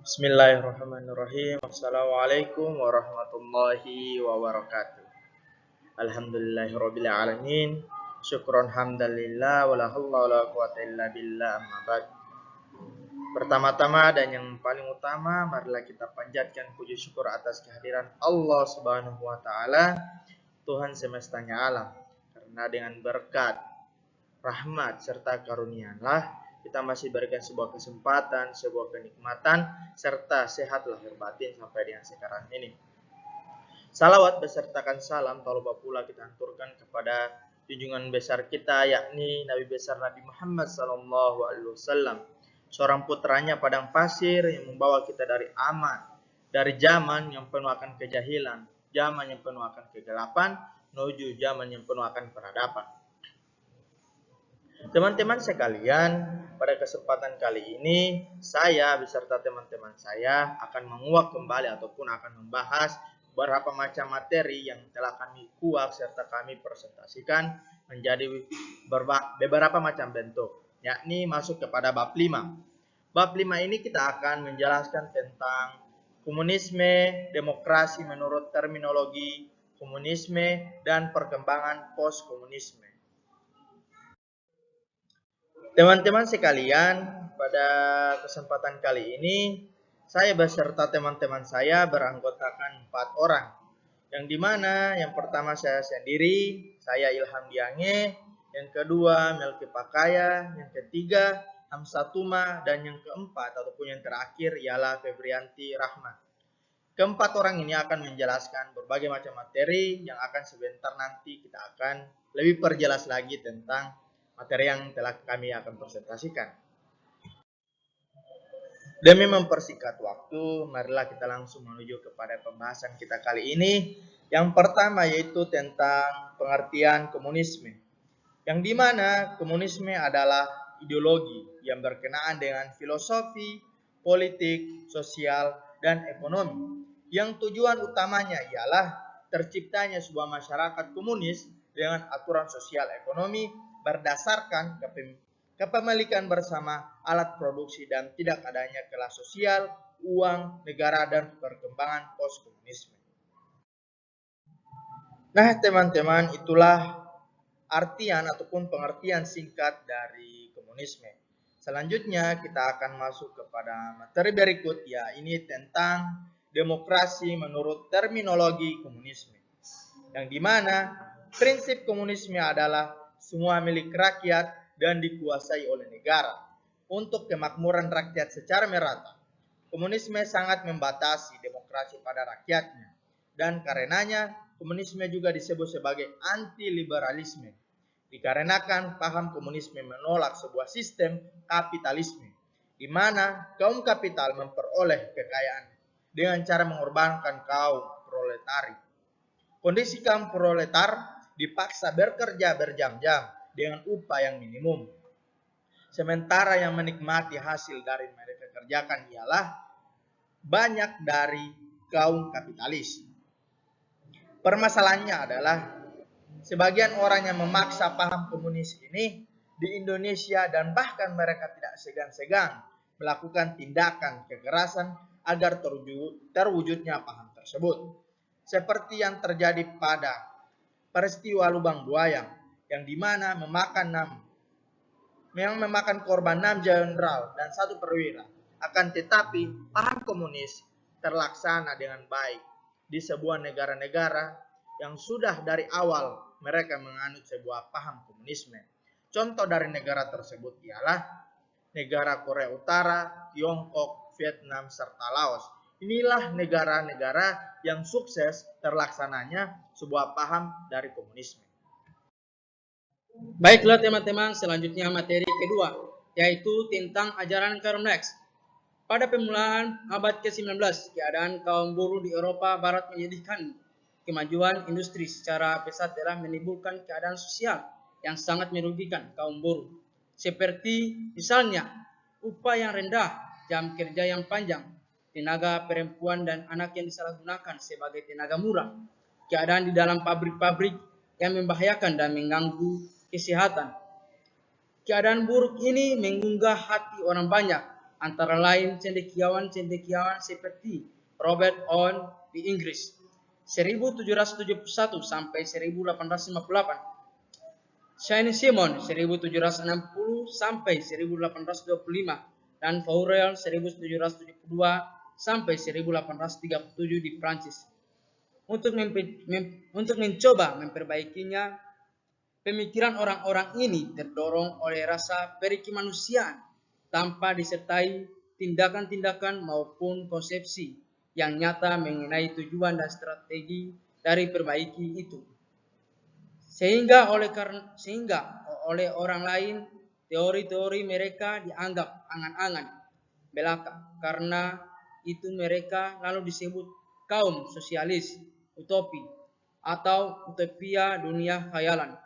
Bismillahirrahmanirrahim. Assalamualaikum warahmatullahi wabarakatuh. Alhamdulillahirabbil alamin. Syukron hamdalillah wala haula wala quwata illa billah amma ba'd. Pertama-tama dan yang paling utama, marilah kita panjatkan puji syukur atas kehadiran Allah Subhanahu wa taala, Tuhan semestanya alam. Karena dengan berkat, rahmat serta karunia-Nya kita masih berikan sebuah kesempatan, sebuah kenikmatan, serta sehat lahir batin sampai dengan sekarang ini. Salawat besertakan salam tak lupa pula kita aturkan kepada junjungan besar kita, yakni Nabi besar Nabi Muhammad SAW, seorang putranya padang pasir yang membawa kita dari aman, dari zaman yang penuh akan kejahilan, zaman yang penuh akan kegelapan, menuju zaman yang penuh akan peradaban. Teman-teman sekalian, pada kesempatan kali ini saya beserta teman-teman saya akan menguak kembali ataupun akan membahas beberapa macam materi yang telah kami kuak serta kami presentasikan menjadi beberapa macam bentuk, yakni masuk kepada bab 5. Bab 5 ini kita akan menjelaskan tentang komunisme, demokrasi menurut terminologi komunisme, dan perkembangan post-komunisme. Teman-teman sekalian, pada kesempatan kali ini saya beserta teman-teman saya beranggotakan 4 orang. Yang dimana yang pertama saya sendiri, saya Ilham Diange, yang kedua Melki Pakaya, yang ketiga Hamsatuma, dan yang keempat ataupun yang terakhir ialah Febrianti Rahmat. Keempat orang ini akan menjelaskan berbagai macam materi yang akan sebentar nanti kita akan lebih perjelas lagi tentang materi yang telah kami akan presentasikan. Demi mempersingkat waktu, marilah kita langsung menuju kepada pembahasan kita kali ini. Yang pertama yaitu tentang pengertian komunisme. Yang dimana komunisme adalah ideologi yang berkenaan dengan filosofi, politik, sosial, dan ekonomi. Yang tujuan utamanya ialah terciptanya sebuah masyarakat komunis dengan aturan sosial ekonomi berdasarkan kepemilikan bersama alat produksi dan tidak adanya kelas sosial, uang, negara, dan perkembangan post-komunisme. Nah teman-teman, itulah artian ataupun pengertian singkat dari komunisme. Selanjutnya kita akan masuk kepada materi berikut, ya ini tentang demokrasi menurut terminologi komunisme. Yang dimana prinsip komunisme adalah semua milik rakyat dan dikuasai oleh negara untuk kemakmuran rakyat secara merata. Komunisme sangat membatasi demokrasi pada rakyatnya, dan karenanya komunisme juga disebut sebagai anti-liberalisme, dikarenakan paham komunisme menolak sebuah sistem kapitalisme, di mana kaum kapital memperoleh kekayaan dengan cara mengorbankan kaum proletari. Kondisi kaum proletar dipaksa bekerja berjam-jam dengan upah yang minimum. Sementara yang menikmati hasil dari mereka kerjakan ialah banyak dari kaum kapitalis. Permasalahannya adalah sebagian orang yang memaksa paham komunis ini di Indonesia dan bahkan mereka tidak segan-segan melakukan tindakan kekerasan agar terwujudnya paham tersebut. Seperti yang terjadi pada peristiwa Lubang Buaya yang dimana memakan korban 6 jenderal dan 1 perwira. Akan tetapi paham komunis terlaksana dengan baik di sebuah negara-negara yang sudah dari awal mereka menganut sebuah paham komunisme. Contoh dari negara tersebut ialah negara Korea Utara, Tiongkok, Vietnam, serta Laos. Inilah negara-negara yang sukses terlaksananya sebuah paham dari komunisme. Baiklah teman-teman, selanjutnya materi kedua, yaitu tentang ajaran Karl Marx. Pada permulaan abad ke-19, keadaan kaum buruh di Eropa Barat menyedihkan. Kemajuan industri secara pesat telah menimbulkan keadaan sosial yang sangat merugikan kaum buruh. Seperti misalnya upah yang rendah, jam kerja yang panjang, tenaga perempuan dan anak yang disalahgunakan sebagai tenaga murah, keadaan di dalam pabrik-pabrik yang membahayakan dan mengganggu kesehatan. Keadaan buruk ini mengunggah hati orang banyak antara lain cendekiawan-cendekiawan seperti Robert Owen di Inggris 1771 sampai 1858, Shane Simon 1760 sampai 1825, dan Fourier 1772 sampai 1837 di Prancis. Untuk mencoba memperbaikinya, pemikiran orang-orang ini terdorong oleh rasa perikemanusiaan tanpa disertai tindakan-tindakan maupun konsepsi yang nyata mengenai tujuan dan strategi dari perbaiki itu. Sehingga oleh orang lain, teori-teori mereka dianggap angan-angan belaka. Karena itu mereka lalu disebut kaum sosialis, utopi, atau utopia dunia khayalan.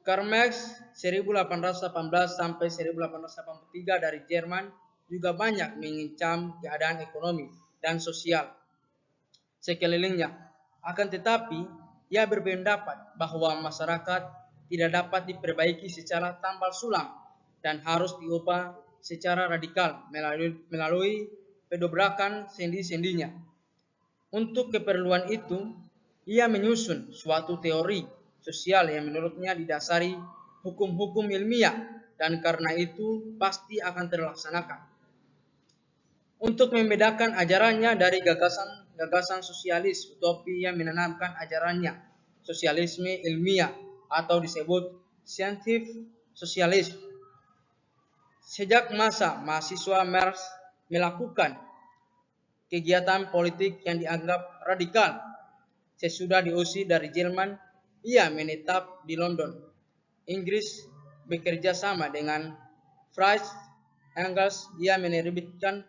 Karl Marx 1818 sampai 1883 dari Jerman juga banyak mengincam keadaan ekonomi dan sosial sekelilingnya. Akan tetapi, ia berpendapat bahwa masyarakat tidak dapat diperbaiki secara tambal sulam dan harus diubah secara radikal melalui pendobrakan sendi-sendinya. Untuk keperluan itu, ia menyusun suatu teori sosial yang menurutnya didasari hukum-hukum ilmiah dan karena itu pasti akan terlaksanakan. Untuk membedakan ajarannya dari gagasan sosialis utopi yang menanamkan ajarannya sosialisme ilmiah atau disebut scientific socialism. Sejak masa mahasiswa Marx melakukan kegiatan politik yang dianggap radikal. Sesudah diusir dari Jerman, ia menetap di London, Inggris, bekerja sama dengan Friedrich Engels. Ia menerbitkan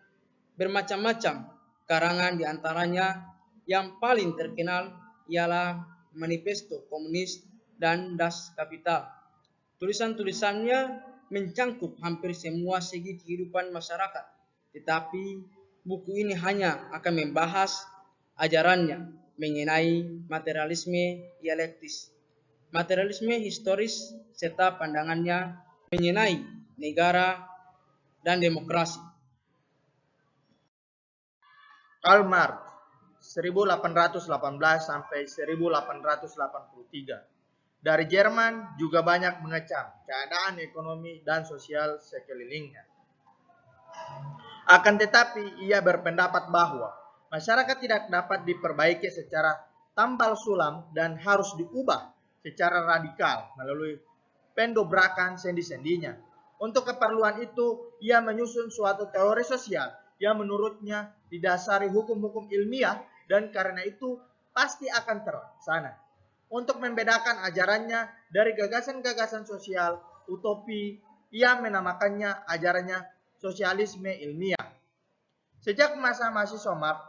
bermacam-macam karangan, di antaranya yang paling terkenal ialah Manifesto Komunis dan Das Kapital. Tulisan-tulisannya mencangkup hampir semua segi kehidupan masyarakat, tetapi buku ini hanya akan membahas ajarannya mengenai materialisme dialektis, materialisme historis, serta pandangannya mengenai negara dan demokrasi. Karl Marx 1818 sampai 1883. Dari Jerman juga banyak mengecam keadaan ekonomi dan sosial sekelilingnya. Akan tetapi ia berpendapat bahwa masyarakat tidak dapat diperbaiki secara tambal sulam dan harus diubah secara radikal melalui pendobrakan sendi-sendinya. Untuk keperluan itu, ia menyusun suatu teori sosial yang menurutnya didasari hukum-hukum ilmiah dan karena itu pasti akan terlaksana. Untuk membedakan ajarannya dari gagasan-gagasan sosial utopi, ia menamakannya ajarannya sosialisme ilmiah. Sejak masa mahasiswa Marx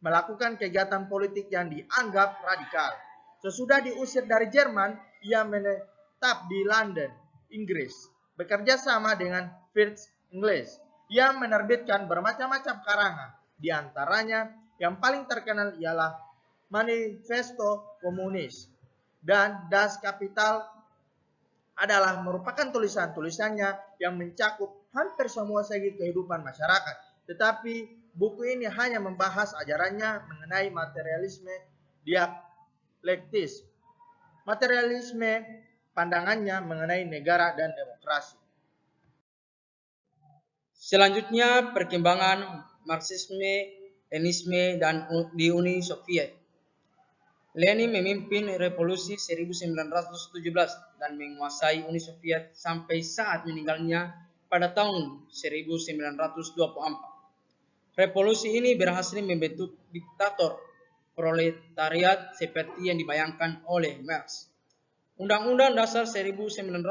melakukan kegiatan politik yang dianggap radikal. Sesudah diusir dari Jerman, ia menetap di London, Inggris, bekerja sama dengan Friedrich Engels. Ia menerbitkan bermacam-macam karangan, di antaranya yang paling terkenal ialah Manifesto Komunis dan Das Kapital adalah merupakan tulisan-tulisannya yang mencakup hampir semua segi kehidupan masyarakat. Tetapi buku ini hanya membahas ajarannya mengenai materialisme dialektis. Materialisme pandangannya mengenai negara dan demokrasi. Selanjutnya, perkembangan Marxisme, Leninisme dan di Uni Soviet. Lenin memimpin revolusi 1917 dan menguasai Uni Soviet sampai saat meninggalnya pada tahun 1924. Revolusi ini berhasil membentuk diktator proletariat seperti yang dibayangkan oleh Marx. Undang-Undang Dasar 1918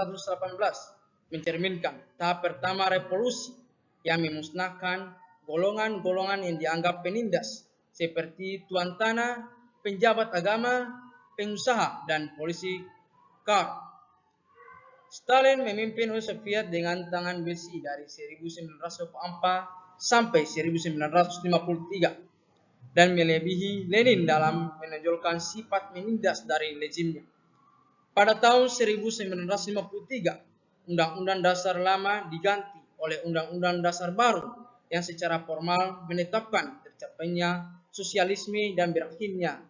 mencerminkan tahap pertama revolusi yang memusnahkan golongan-golongan yang dianggap penindas seperti tuan tanah, penjabat agama, pengusaha, dan polisi kar. Stalin memimpin Uni Soviet dengan tangan besi dari 1924 sampai 1953 dan melebihi Lenin dalam menonjolkan sifat menindas dari rezimnya. Pada tahun 1953, Undang-Undang Dasar lama diganti oleh Undang-Undang Dasar baru yang secara formal menetapkan tercapainya sosialisme dan berakhirnya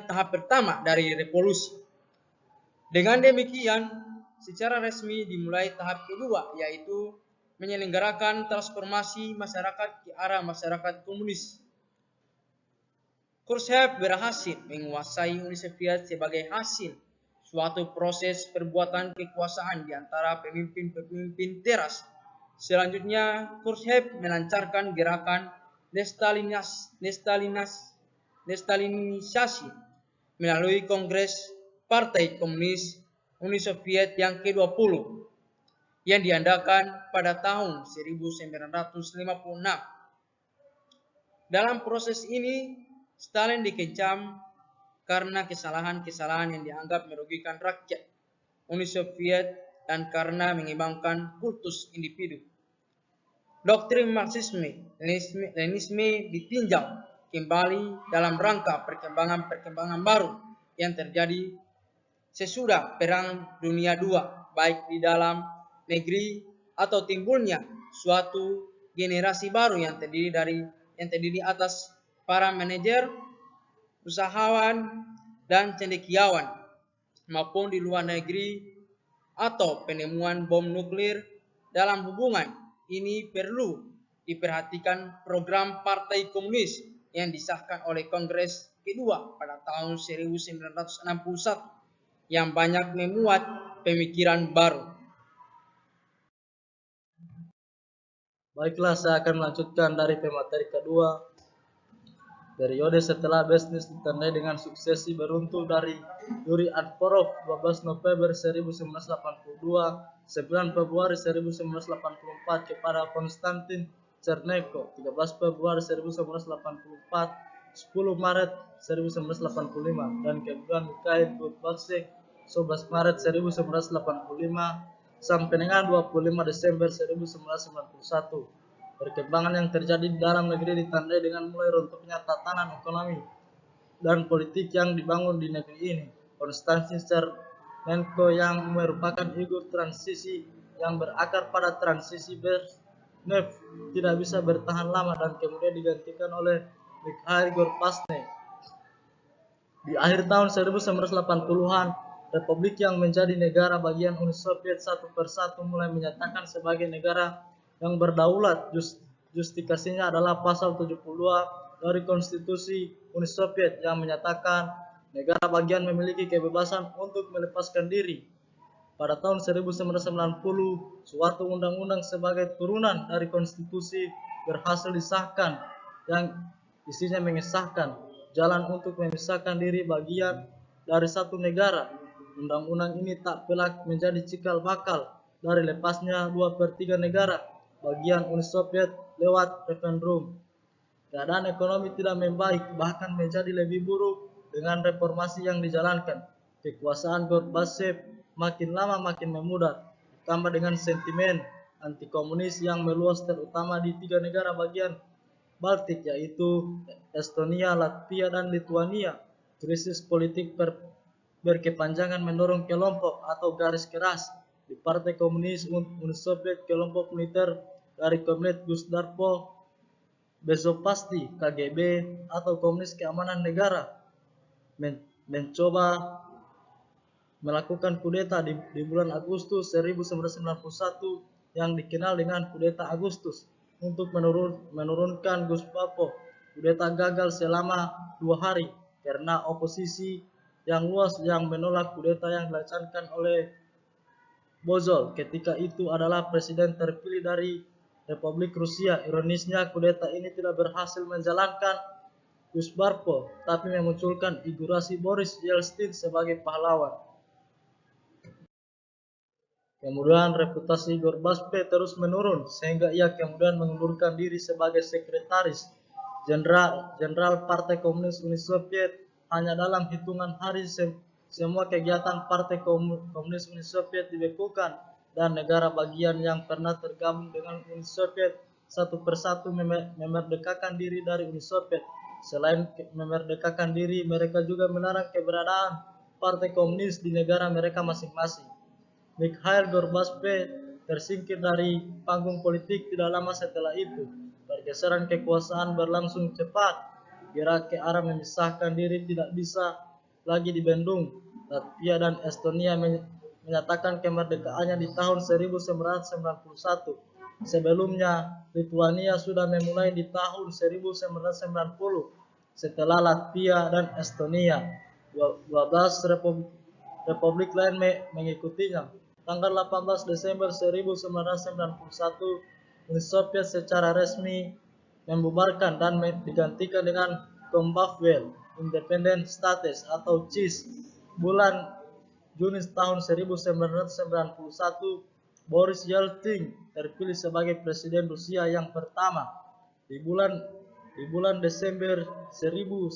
tahap pertama dari revolusi. Dengan demikian, secara resmi dimulai tahap kedua, yaitu menyelenggarakan transformasi masyarakat ke arah masyarakat komunis. Khrushchev berhasil menguasai Uni Soviet sebagai hasil suatu proses perbuatan kekuasaan di antara pemimpin-pemimpin teras. Selanjutnya, Khrushchev melancarkan gerakan destalinisasi melalui Kongres Partai Komunis Uni Soviet yang ke-20 yang diadakan pada tahun 1956. Dalam proses ini, Stalin dikecam karena kesalahan-kesalahan yang dianggap merugikan rakyat Uni Soviet dan karena mengimbangkan kultus individu. Doktrin Marxisme-Leninisme ditinjau kembali dalam rangka perkembangan baru yang terjadi sesudah Perang Dunia II, baik di dalam negeri atau timbulnya suatu generasi baru yang terdiri atas para manajer, usahawan, dan cendekiawan maupun di luar negeri atau penemuan bom nuklir. Dalam hubungan ini perlu diperhatikan program Partai Komunis yang disahkan oleh Kongres kedua pada tahun 1961 yang banyak memuat pemikiran baru. Baiklah, saya akan melanjutkan dari pemateri kedua. Periode setelah bisnis ditandai dengan suksesi beruntung dari Yuri Andropov 12 November 1982, 9 Februari 1984 kepada Konstantin Chernenko, 13 Februari 1984, 10 Maret 1985, dan kemudian Mikhail Gorbachev 11 Maret 1985 sampai dengan 25 Desember 1991. Perkembangan yang terjadi di dalam negeri ditandai dengan mulai runtuhnya tatanan ekonomi dan politik yang dibangun di negeri ini. Konstantin Chernenko yang merupakan figur transisi yang berakar pada transisi Brezhnev tidak bisa bertahan lama dan kemudian digantikan oleh Mikhail Gorbachev. Di akhir tahun 1980-an, Republik yang menjadi negara bagian Uni Soviet satu persatu mulai menyatakan sebagai negara yang berdaulat. Justifikasinya adalah pasal 72 dari Konstitusi Uni Soviet yang menyatakan negara bagian memiliki kebebasan untuk melepaskan diri. Pada tahun 1990, suatu undang-undang sebagai turunan dari konstitusi berhasil disahkan yang isinya mengesahkan jalan untuk memisahkan diri bagian dari satu negara. Undang-undang ini tak pelak menjadi cikal bakal dari lepasnya 2/3 negara bagian Uni Soviet lewat referendum. Keadaan ekonomi tidak membaik, bahkan menjadi lebih buruk dengan reformasi yang dijalankan. Kekuasaan Gorbachev makin lama makin memudar, ditambah dengan sentimen anti-komunis yang meluas terutama di 3 negara bagian Baltik, yaitu Estonia, Latvia, dan Lithuania. Krisis politik berkepanjangan mendorong kelompok atau garis keras di Partai Komunis Uni Soviet, kelompok militer dari Komnet Gestapo, Bezopasti, KGB, atau Komunis Keamanan Negara mencoba melakukan kudeta di bulan Agustus 1991 yang dikenal dengan kudeta Agustus untuk menurunkan Gestapo. Kudeta gagal selama 2 hari karena oposisi yang luas yang menolak kudeta yang dilaksanakan oleh Bozol ketika itu adalah presiden terpilih dari Republik Rusia. Ironisnya, kudeta ini tidak berhasil menjalankan Gestapo, tapi memunculkan figurasi Boris Yeltsin sebagai pahlawan. Kemudian reputasi Gorbachev terus menurun sehingga ia kemudian mengundurkan diri sebagai sekretaris jenderal Partai Komunis Uni Soviet. Hanya dalam hitungan hari semua kegiatan Partai Komunis Uni Soviet dibekukan dan negara bagian yang pernah tergabung dengan Uni Soviet satu persatu memerdekakan diri dari Uni Soviet. Selain memerdekakan diri, mereka juga melarang keberadaan Partai Komunis di negara mereka masing-masing. Mikhail Gorbachev tersingkir dari panggung politik tidak lama setelah itu. Pergeseran kekuasaan berlangsung cepat. Gerak ke arah memisahkan diri tidak bisa lagi dibendung. Latvia dan Estonia menyatakan kemerdekaannya di tahun 1991. Sebelumnya, Lituania sudah memulai di tahun 1990. Setelah Latvia dan Estonia, 12 republik lain mengikutinya. Tanggal 18 Desember 1991, Uni Soviet secara resmi membubarkan dan digantikan dengan Commonwealth Independent States atau CIS. Bulan Juni tahun 1991, Boris Yeltsin terpilih sebagai presiden Rusia yang pertama. Di bulan Desember 1991,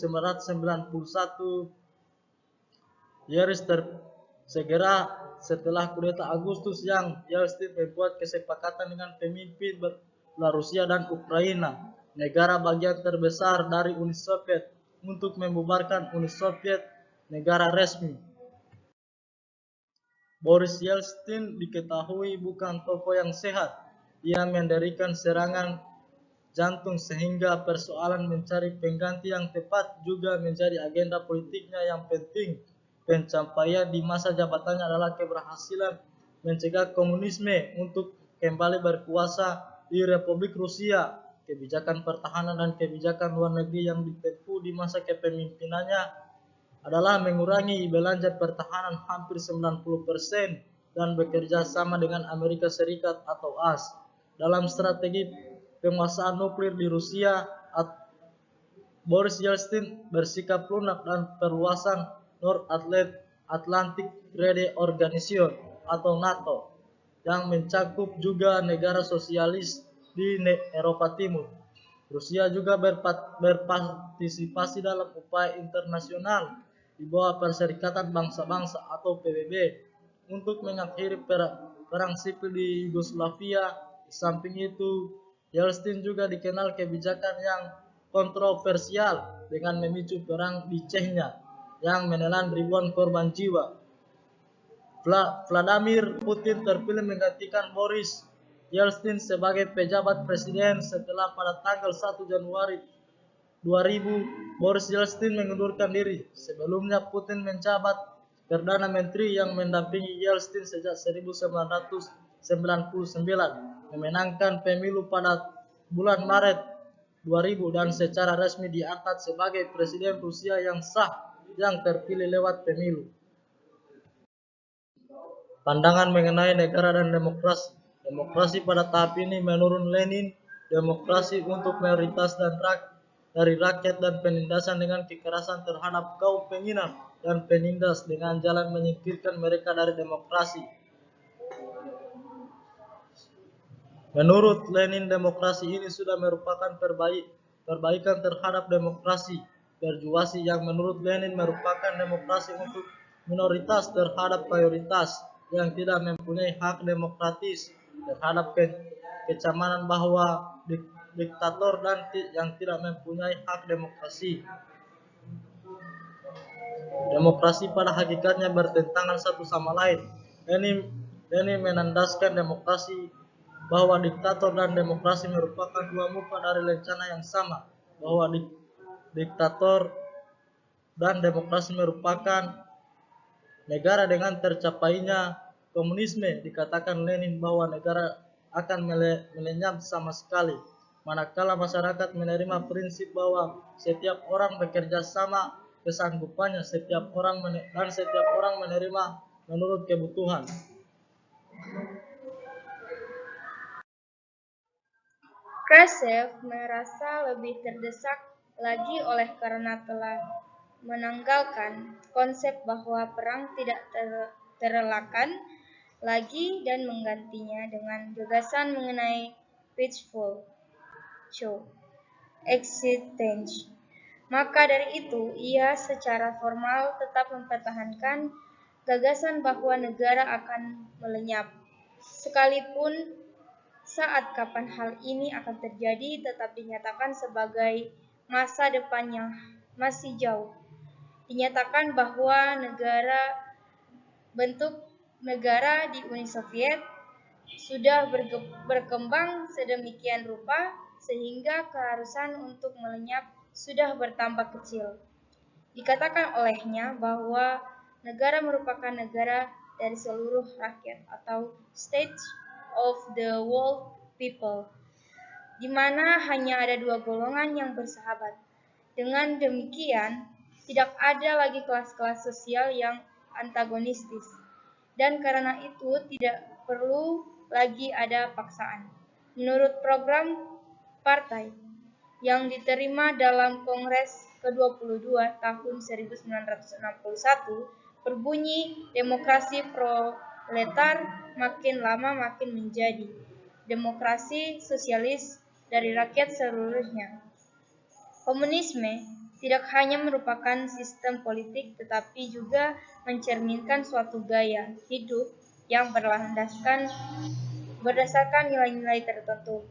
segera setelah kudeta Agustus yang Yeltsin membuat kesepakatan dengan pemimpin Belarusia dan Ukraina, negara bagian terbesar dari Uni Soviet, untuk membubarkan Uni Soviet negara resmi. Boris Yeltsin diketahui bukan tokoh yang sehat. Ia mendirikan serangan jantung sehingga persoalan mencari pengganti yang tepat juga menjadi agenda politiknya yang penting. Pencapaian di masa jabatannya adalah keberhasilan mencegah komunisme untuk kembali berkuasa di Republik Rusia. Kebijakan pertahanan dan kebijakan luar negeri yang ditempuh di masa kepemimpinannya adalah mengurangi belanja pertahanan hampir 90% dan bekerja sama dengan Amerika Serikat atau AS dalam strategi penguasaan nuklir di Rusia. Boris Yeltsin bersikap lunak dan perluasan North Atlantic Treaty Organization atau NATO yang mencakup juga negara sosialis di Eropa Timur. Rusia juga berpartisipasi dalam upaya internasional di bawah Perserikatan Bangsa-Bangsa atau PBB untuk mengakhiri perang sipil di Yugoslavia. Di samping itu, Yeltsin juga dikenal kebijakan yang kontroversial dengan memicu perang di Chechnya yang menelan ribuan korban jiwa. Vladimir Putin terpilih menggantikan Boris Yeltsin sebagai pejabat presiden setelah pada tanggal 1 Januari 2000 Boris Yeltsin mengundurkan diri. Sebelumnya Putin menjabat Perdana Menteri yang mendampingi Yeltsin sejak 1999, memenangkan pemilu pada bulan Maret 2000 dan secara resmi diangkat sebagai presiden Rusia yang sah yang terpilih lewat pemilu. Pandangan mengenai negara dan demokrasi. Demokrasi pada tahap ini menurut Lenin, demokrasi untuk mayoritas dari rakyat dan penindasan dengan kekerasan terhadap kaum penghina dan penindas dengan jalan menyingkirkan mereka dari demokrasi. Menurut Lenin, demokrasi ini sudah merupakan perbaikan terhadap demokrasi berjuasi yang menurut Lenin merupakan demokrasi untuk minoritas terhadap mayoritas yang tidak mempunyai hak demokratis terhadap kecaman bahwa diktator dan yang tidak mempunyai hak demokrasi. Demokrasi pada hakikatnya bertentangan satu sama lain. Lenin menandaskan demokrasi bahwa diktator dan demokrasi merupakan dua muka dari lencana yang sama, bahwa diktator dan demokrasi merupakan negara dengan tercapainya komunisme. Dikatakan Lenin bahwa negara akan melenyap sama sekali manakala masyarakat menerima prinsip bahwa setiap orang bekerja sama kesanggupannya, setiap orang menerima menurut kebutuhan. Khrushchev merasa lebih terdesak lagi oleh karena telah menanggalkan konsep bahwa perang tidak terelakkan lagi dan menggantinya dengan gagasan mengenai peaceful exchange. Maka dari itu, ia secara formal tetap mempertahankan gagasan bahwa negara akan melenyap. Sekalipun saat kapan hal ini akan terjadi tetap dinyatakan sebagai masa depan yang masih jauh. Dinyatakan bahwa bentuk negara di Uni Soviet sudah berkembang sedemikian rupa sehingga keharusan untuk melenyap sudah bertambah kecil. Dikatakan olehnya bahwa negara merupakan negara dari seluruh rakyat atau state of the world people, di mana hanya ada dua golongan yang bersahabat. Dengan demikian, tidak ada lagi kelas-kelas sosial yang antagonistis, dan karena itu tidak perlu lagi ada paksaan. Menurut program partai yang diterima dalam Kongres ke-22 tahun 1961, berbunyi demokrasi proletar makin lama makin menjadi demokrasi sosialis dari rakyat seluruhnya. Komunisme tidak hanya merupakan sistem politik tetapi juga mencerminkan suatu gaya hidup yang berdasarkan nilai-nilai tertentu.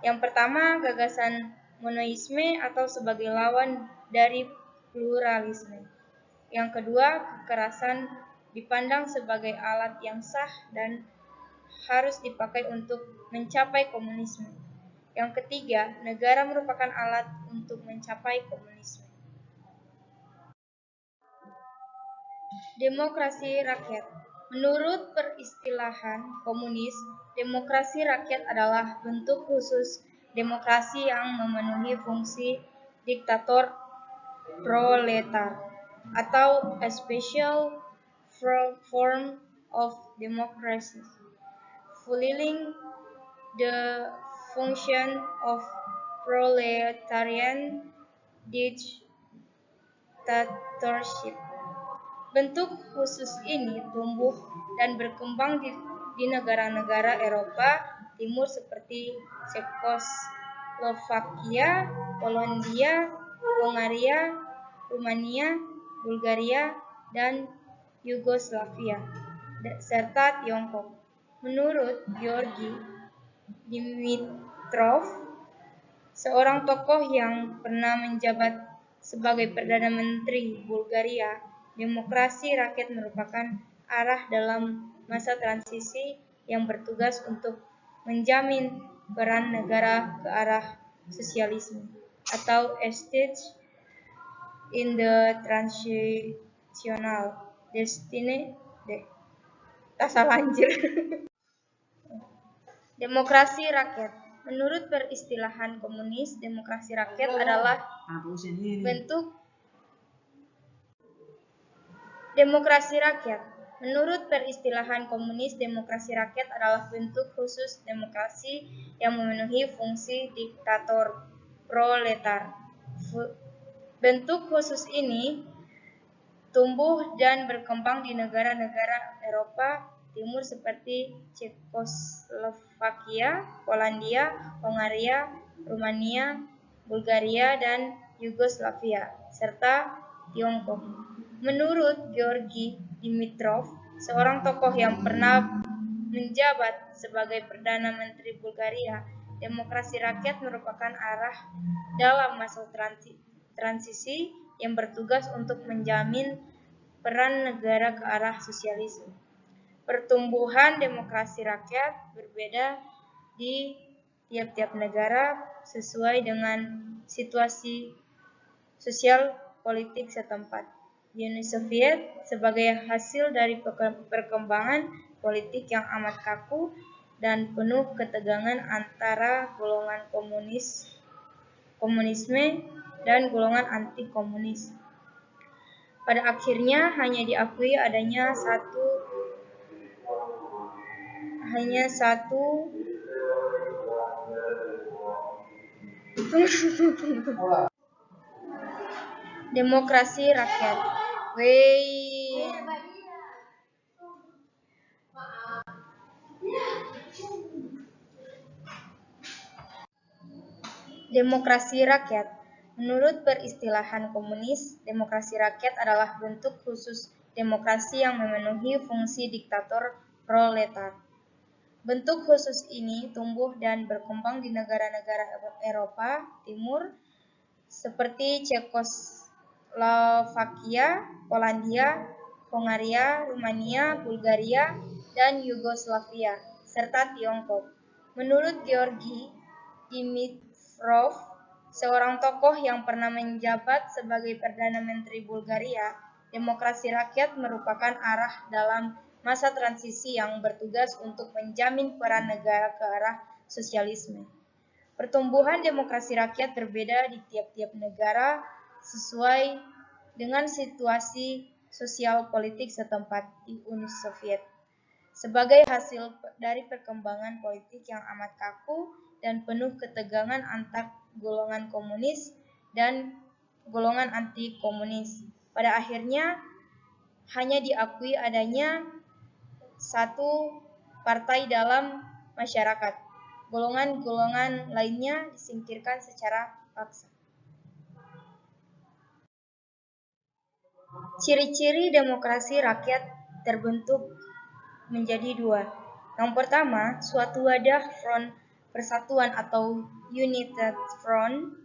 Yang pertama, gagasan monoisme atau sebagai lawan dari pluralisme. Yang kedua, kekerasan dipandang sebagai alat yang sah dan harus dipakai untuk mencapai komunisme. Yang ketiga, negara merupakan alat untuk mencapai komunisme. Demokrasi rakyat. Menurut peristilahan komunis, demokrasi rakyat adalah bentuk khusus demokrasi yang memenuhi fungsi diktator proletar atau a special form of democracy, fulfilling the function of proletarian dictatorship. Bentuk khusus ini tumbuh dan berkembang di negara-negara Eropa Timur seperti Cekoslovakia, Polandia, Hongaria, Rumania, Bulgaria, dan Yugoslavia, serta Tiongkok. Menurut Georgi Dimitrov, seorang tokoh yang pernah menjabat sebagai Perdana Menteri Bulgaria, demokrasi rakyat merupakan arah dalam masa transisi yang bertugas untuk menjamin peran negara ke arah sosialisme atau a stage in the transitional destiny. Demokrasi rakyat. Menurut peristilahan komunis, demokrasi rakyat adalah bentuk demokrasi rakyat. Menurut peristilahan komunis, demokrasi rakyat adalah bentuk khusus demokrasi yang memenuhi fungsi diktator proletar. Bentuk khusus ini tumbuh dan berkembang di negara-negara Eropa Timur seperti Cekoslovakia, Polandia, Hongaria, Rumania, Bulgaria, dan Yugoslavia, serta Tiongkok. Menurut Georgi Dimitrov, seorang tokoh yang pernah menjabat sebagai Perdana Menteri Bulgaria, demokrasi rakyat merupakan arah dalam masa transisi yang bertugas untuk menjamin peran negara ke arah sosialisme. Pertumbuhan demokrasi rakyat berbeda di tiap-tiap negara sesuai dengan situasi sosial politik setempat. Di Uni Soviet, sebagai hasil dari perkembangan politik yang amat kaku dan penuh ketegangan antara golongan komunisme dan golongan anti-komunis. Pada akhirnya hanya diakui adanya satu demokrasi rakyat. Demokrasi rakyat. Menurut peristilahan komunis, demokrasi rakyat adalah bentuk khusus demokrasi yang memenuhi fungsi diktator proletar. Bentuk khusus ini tumbuh dan berkembang di negara-negara Eropa Timur seperti Cekoslovakia, Polandia, Hongaria, Rumania, Bulgaria, dan Yugoslavia, serta Tiongkok. Menurut Georgi Dimitrov, seorang tokoh yang pernah menjabat sebagai Perdana Menteri Bulgaria, demokrasi rakyat merupakan arah dalam masa transisi yang bertugas untuk menjamin peran negara ke arah sosialisme. Pertumbuhan demokrasi rakyat berbeda di tiap-tiap negara sesuai dengan situasi sosial politik setempat di Uni Soviet. Sebagai hasil dari perkembangan politik yang amat kaku dan penuh ketegangan antar golongan komunis dan golongan anti-komunis, pada akhirnya hanya diakui adanya satu partai dalam masyarakat. Golongan-golongan lainnya disingkirkan secara paksa. Ciri-ciri demokrasi rakyat terbentuk menjadi dua. Yang pertama, suatu wadah front persatuan atau United Front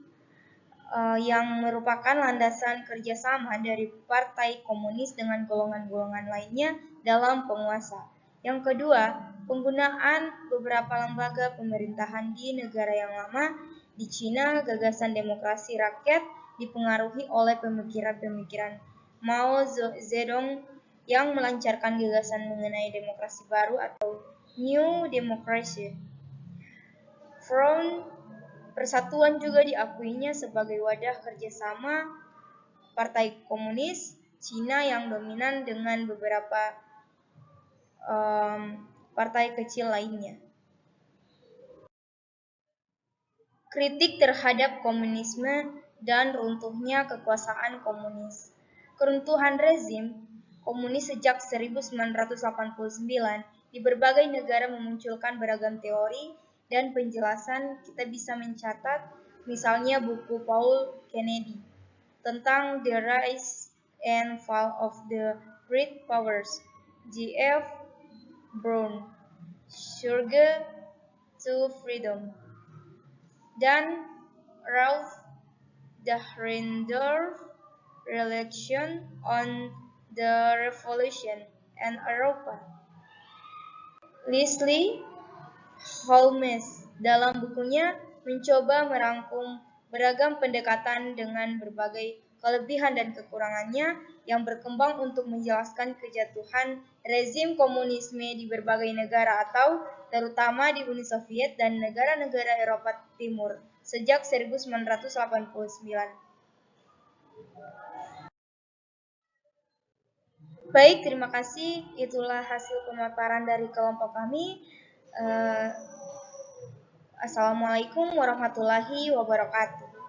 yang merupakan landasan kerjasama dari partai komunis dengan golongan-golongan lainnya dalam penguasa. Yang kedua, penggunaan beberapa lembaga pemerintahan di negara yang lama. Di Cina, gagasan demokrasi rakyat dipengaruhi oleh pemikiran-pemikiran Mao Zedong yang melancarkan gagasan mengenai demokrasi baru atau New Democracy. Front Persatuan juga diakuinya sebagai wadah kerjasama partai komunis Cina yang dominan dengan beberapa partai kecil lainnya. Kritik terhadap komunisme dan runtuhnya kekuasaan komunis. Keruntuhan rezim komunis sejak 1989 di berbagai negara memunculkan beragam teori dan penjelasan. Kita bisa mencatat misalnya buku Paul Kennedy tentang The Rise and Fall of the Great Powers, G.F. Brown, Surge to Freedom, dan Ralph Dahrendorf, Reflection on the Revolution and Europa. Leslie Holmes dalam bukunya mencoba merangkum beragam pendekatan dengan berbagai kelebihan dan kekurangannya yang berkembang untuk menjelaskan kejatuhan rezim komunisme di berbagai negara atau terutama di Uni Soviet dan negara-negara Eropa Timur sejak 1989. Baik, terima kasih. Itulah hasil pemaparan dari kelompok kami. Assalamualaikum warahmatullahi wabarakatuh.